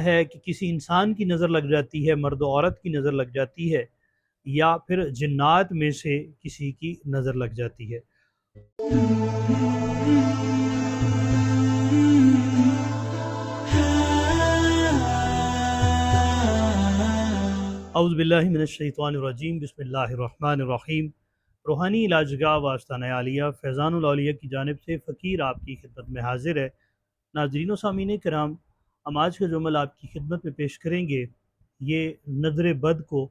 ہے کہ کسی انسان کی نظر لگ جاتی ہے، مرد و عورت کی نظر لگ جاتی ہے، یا پھر جنات میں سے کسی کی نظر لگ جاتی ہے۔ اعوذ باللہ من الشیطان الرجیم، بسم اللہ الرحمن الرحیم۔ روحانی علاج گاہ واسطہ عالیہ فیضان الاولیاء کی جانب سے فقیر آپ کی خدمت میں حاضر ہے۔ ناظرین و سامعین کرام، ہم آج کا جو عمل آپ کی خدمت میں پیش کریں گے، یہ نظر بد کو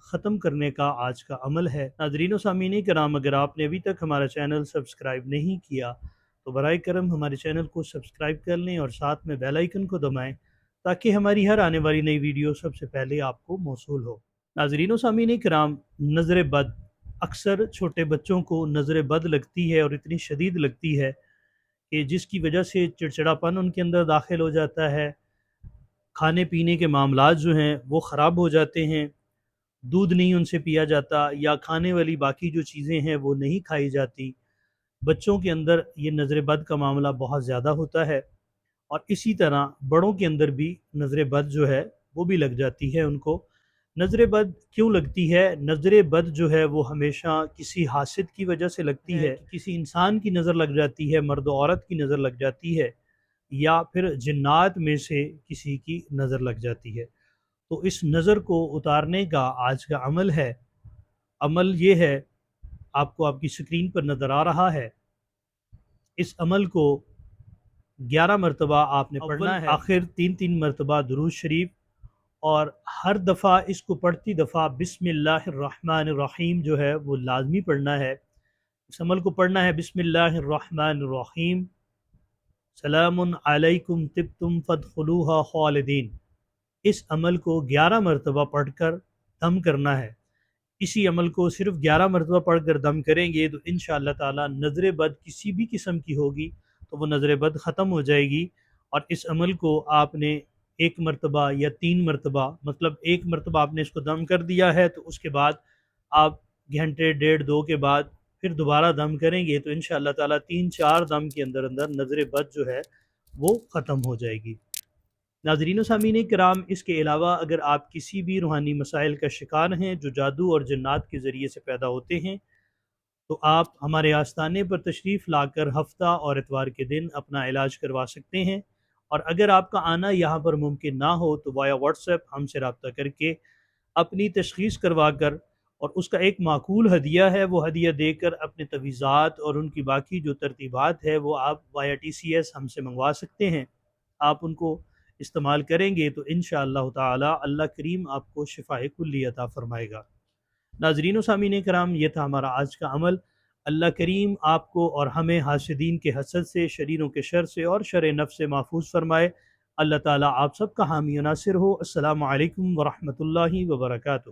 ختم کرنے کا آج کا عمل ہے۔ ناظرین و سامعین کرام، اگر آپ نے ابھی تک ہمارا چینل سبسکرائب نہیں کیا تو برائے کرم ہمارے چینل کو سبسکرائب کر لیں اور ساتھ میں بیل آئیکن کو دبائیں تاکہ ہماری ہر آنے والی نئی ویڈیو سب سے پہلے آپ کو موصول ہو۔ ناظرین و سامعین کرام، نظر بد اکثر چھوٹے بچوں کو نظر بد لگتی ہے اور اتنی شدید لگتی ہے کہ جس کی وجہ سے چڑچڑاپن ان کے اندر داخل ہو جاتا ہے، کھانے پینے کے معاملات جو ہیں وہ خراب ہو جاتے ہیں، دودھ نہیں ان سے پیا جاتا یا کھانے والی باقی جو چیزیں ہیں وہ نہیں کھائی جاتی۔ بچوں کے اندر یہ نظر بد کا معاملہ بہت زیادہ ہوتا ہے، اور اسی طرح بڑوں کے اندر بھی نظر بد جو ہے وہ بھی لگ جاتی ہے ان کو۔ نظر بد کیوں لگتی ہے؟ نظر بد جو ہے وہ ہمیشہ کسی حاسد کی وجہ سے لگتی ہے، کسی انسان کی نظر لگ جاتی ہے، مرد و عورت کی نظر لگ جاتی ہے، یا پھر جنات میں سے کسی کی نظر لگ جاتی ہے۔ تو اس نظر کو اتارنے کا آج کا عمل ہے۔ عمل یہ ہے، آپ کو آپ کی سکرین پر نظر آ رہا ہے۔ اس عمل کو 11 مرتبہ آپ نے پڑھنا ہے، آخر 3 مرتبہ درود شریف، اور ہر دفعہ اس کو پڑھتی دفعہ بسم اللہ الرحمن الرحیم جو ہے وہ لازمی پڑھنا ہے۔ اس عمل کو پڑھنا ہے بسم اللہ الرحمن الرحیم، سلام علیکم طبتم فادخلوها خالدین۔ اس عمل کو 11 مرتبہ پڑھ کر دم کرنا ہے۔ اسی عمل کو صرف 11 مرتبہ پڑھ کر دم کریں گے تو انشاءاللہ تعالی نظر بد کسی بھی قسم کی ہوگی تو وہ نظر بد ختم ہو جائے گی۔ اور اس عمل کو آپ نے 1 مرتبہ یا 3 مرتبہ، مطلب 1 مرتبہ آپ نے اس کو دم کر دیا ہے تو اس کے بعد آپ گھنٹے 1.5-2 کے بعد پھر دوبارہ دم کریں گے تو انشاءاللہ تعالی 3-4 دم کے اندر نظر بد جو ہے وہ ختم ہو جائے گی۔ ناظرین و سامعین کرام، اس کے علاوہ اگر آپ کسی بھی روحانی مسائل کا شکار ہیں جو جادو اور جنات کے ذریعے سے پیدا ہوتے ہیں تو آپ ہمارے آستانے پر تشریف لا کر ہفتہ اور اتوار کے دن اپنا علاج کروا سکتے ہیں۔ اور اگر آپ کا آنا یہاں پر ممکن نہ ہو تو وایا واٹس ایپ ہم سے رابطہ کر کے اپنی تشخیص کروا کر اور اس کا ایک معقول ہدیہ ہے، وہ ہدیہ دے کر اپنے تویزات اور ان کی باقی جو ترتیبات ہے وہ آپ وایا TCS ہم سے منگوا سکتے ہیں۔ آپ ان کو استعمال کریں گے تو انشاءاللہ تعالی اللہ کریم آپ کو شفاء کلی عطا فرمائے گا۔ ناظرین و سامعین کرام، یہ تھا ہمارا آج کا عمل۔ اللہ کریم آپ کو اور ہمیں حاسدین کے حسد سے، شریروں کے شر سے اور شر نفس سے محفوظ فرمائے۔ اللہ تعالیٰ آپ سب کا حامی و ناصر ہو۔ السلام علیکم ورحمۃ اللہ وبرکاتہ۔